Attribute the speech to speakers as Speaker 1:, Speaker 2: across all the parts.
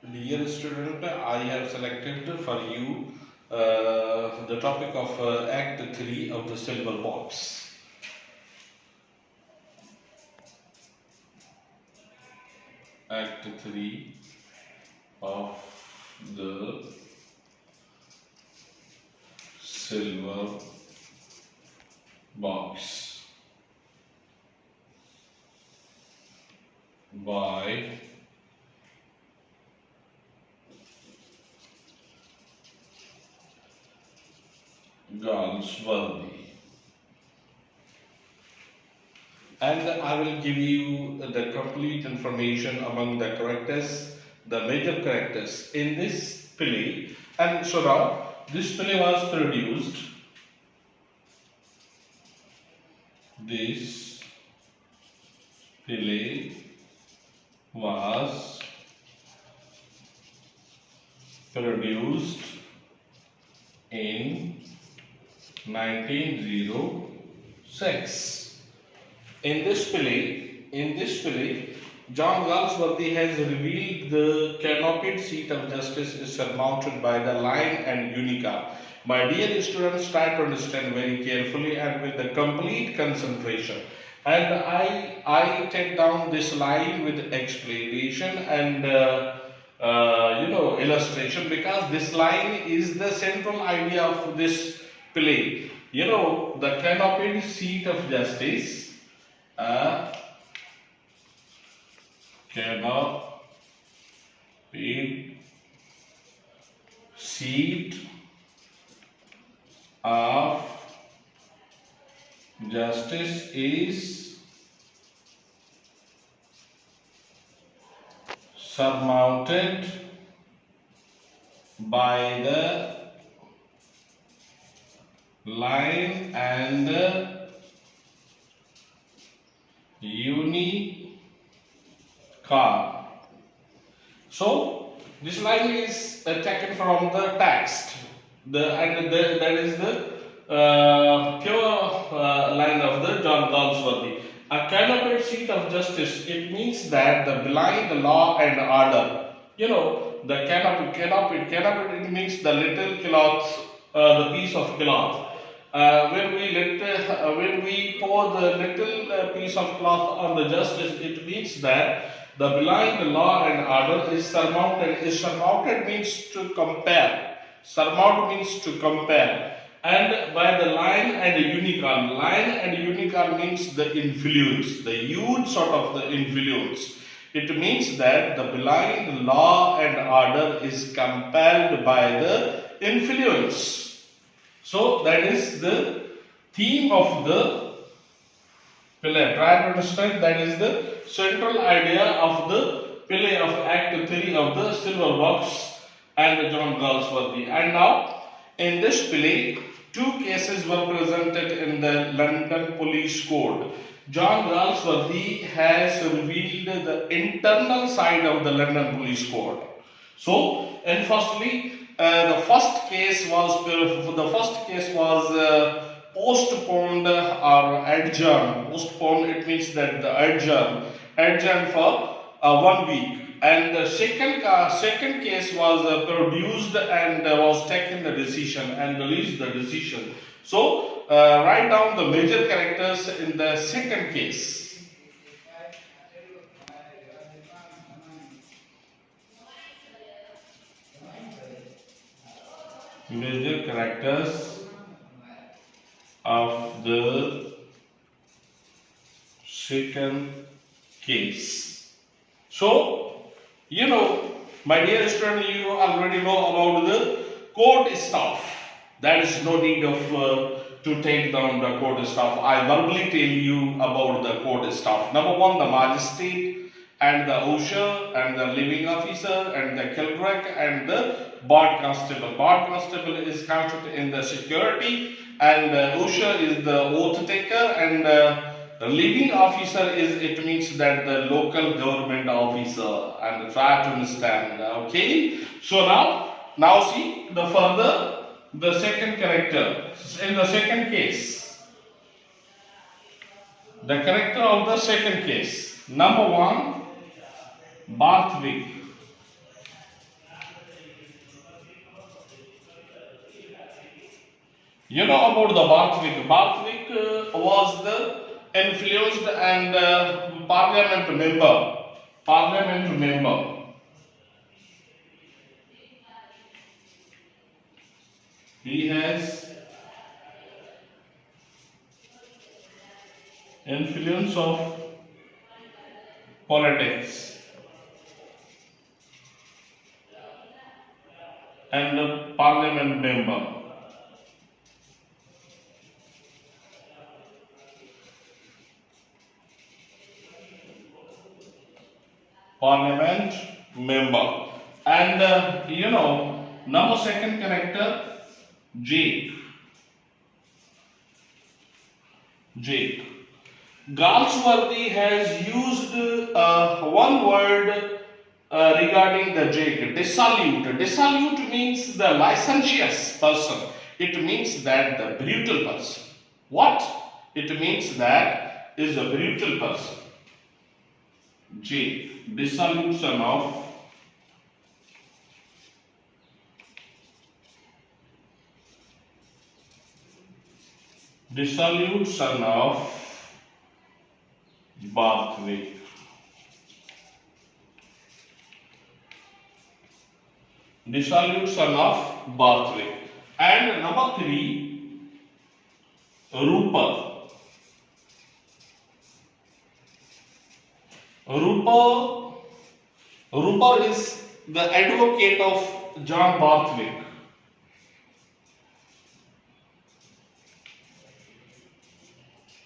Speaker 1: Dear student, I have selected for you the topic of Act 3 of the Silver Box. Act 3 of the Silver Box by Galsworthy. And I will give you the complete information among the characters, the major characters in this play. And so now, this play was produced. This play was produced in 1906. In this play, John Galsworthy has revealed the canopied seat of justice is surmounted by the lion and unicorn. My dear students, try to understand very carefully and with the complete concentration. And I take down this line with explanation and illustration, because this line is the central idea of this play. The canopied seat of justice. Canopied seat of justice is surmounted by the lion and the unicorn. So this line is taken from the text. That is the pure line of the John Galsworthy. A canopied seat of justice. It means that the blind law and order. The canopied. It means the little cloth, the piece of cloth. When we pour the little piece of cloth on the justice, it means that the blind law and order is surmounted. Surmounted means to compare. Surmount means to compare. And by the lion and the unicorn. Lion and unicorn means the influence, the huge sort of the influence. It means that the blind law and order is compelled by the influence. So that is the theme of the play. Try to understand, that is the central idea of the play of Act 3 of the Silver Box and John Galsworthy. And now, in this play, two cases were presented in the London Police Code. John Galsworthy has revealed the internal side of the London Police Code. So, and firstly, the first case was postponed or adjourned. Postponed, it means that the adjourned for 1 week. And the second case was produced and was taken the decision and released the decision. So write down the major characters in the second case. Major characters of the second case. So, my dear student, you already know about the court staff. There is no need of to take down the court staff. I verbally tell you about the court staff. Number one, the magistrate and the usher and the living officer and the clerk and the board constable. Board constable is constituted in the security, and the usher is the oath taker, and the living officer it means that the local government officer, and try to understand. Okay. So now see the second character in the second case. The character of the second case. Number one, Barthwick. You know about the Barthwick. Barthwick was the influenced and parliament member. Parliament member. He has influence of politics and a parliament member. Parliament member. And number second character, Jake. Jake. Galsworthy has used one word regarding the Jake, dissolute. Dissolute means the licentious person. It means that the brutal person. What? It means that is a brutal person. Jake, dissolute son of Barthwick. Dissolute son of Barthwick. And number 3, Rupert. Rupert is the advocate of John Barthwick.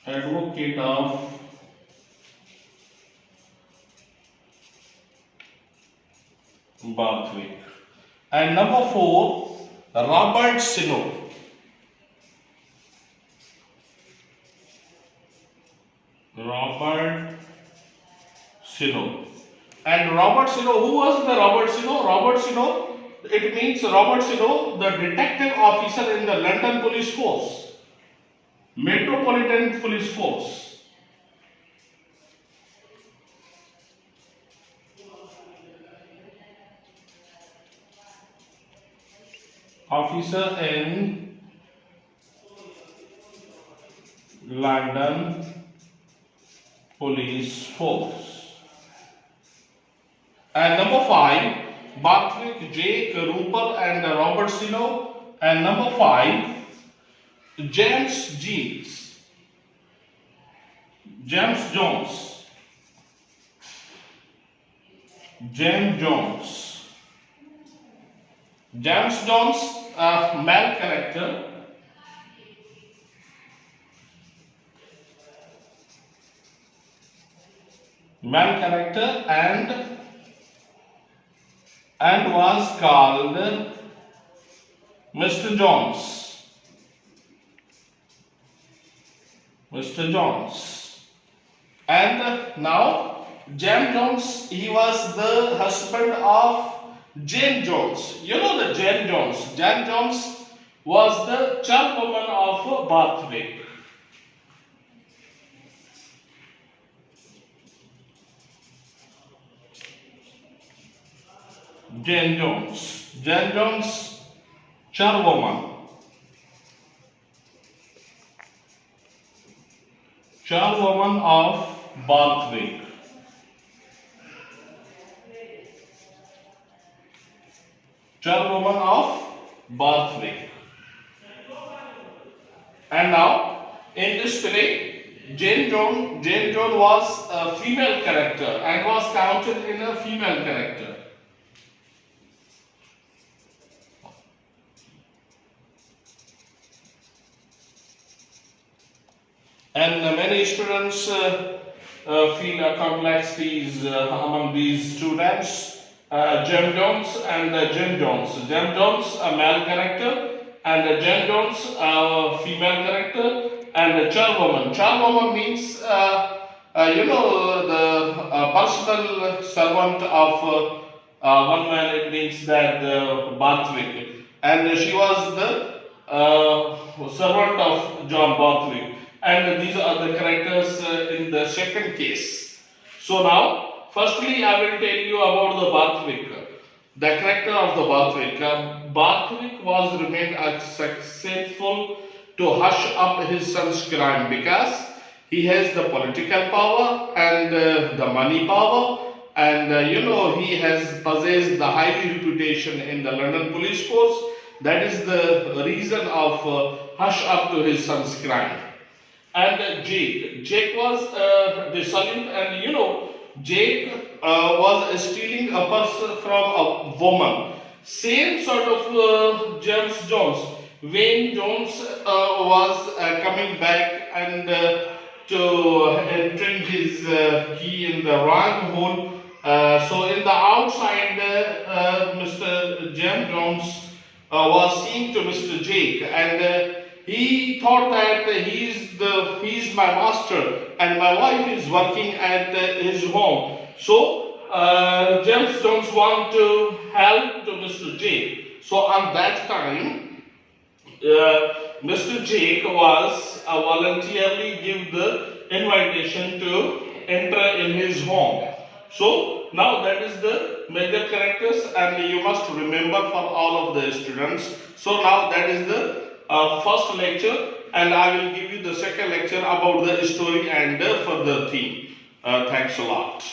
Speaker 1: Advocate of Barthwick. And number 4, Robert Sino. Robert Sino. And Robert Sino, who was the Robert Sino? Robert Sino, it means Robert Sino, the detective officer in the London Police Force, Metropolitan Police Force. Officer in London Police Force. And number 5, Barthwick, Jake, Rupert and Robert Sino. And number 5, James Jones. James Jones. James Jones. James Jones, male character. Male character and was called Mr. Jones. Mr. Jones. And now James Jones, he was the husband of Jane Jones. You know the Jane Jones. Jane Jones was the charwoman of Barthwick. Jane Jones. Jane Jones, charwoman. Charwoman of Barthwick. Charwoman of Barthwick. And now, in this play, Jane Jones was a female character and was counted in a female character. And many students feel complexities among these students. Jane Jones and Jane Jones. Jane Jones, a male character, and Jane Jones, a female character, and a charwoman. Charwoman means, the personal servant of one man. It means that Barthwick, and she was the servant of John Barthwick. And these are the characters in the second case. So now, firstly, I will tell you about the Barthwick, the character of the Barthwick. Barthwick was remained a successful to hush up his son's crime because he has the political power and the money power, and he has possessed the high reputation in the London police force. That is the reason of hush up to his son's crime. And Jake was dissolute, and Jake was stealing a purse from a woman. Same sort of James Jones. Wayne Jones was coming back and to entering his key in the wrong hole. So in the outside, Mr. James Jones was seen to Mr. Jake, and he thought that he's my master and my wife is working at his home. So James Jones want to help to Mr. Jake. So on that time, Mr. Jake was voluntarily give the invitation to enter in his home. So now that is the major characters, and you must remember for all of the students. So now that is the first lecture, and I will give you the second lecture about the story and the further theme. Thanks a lot.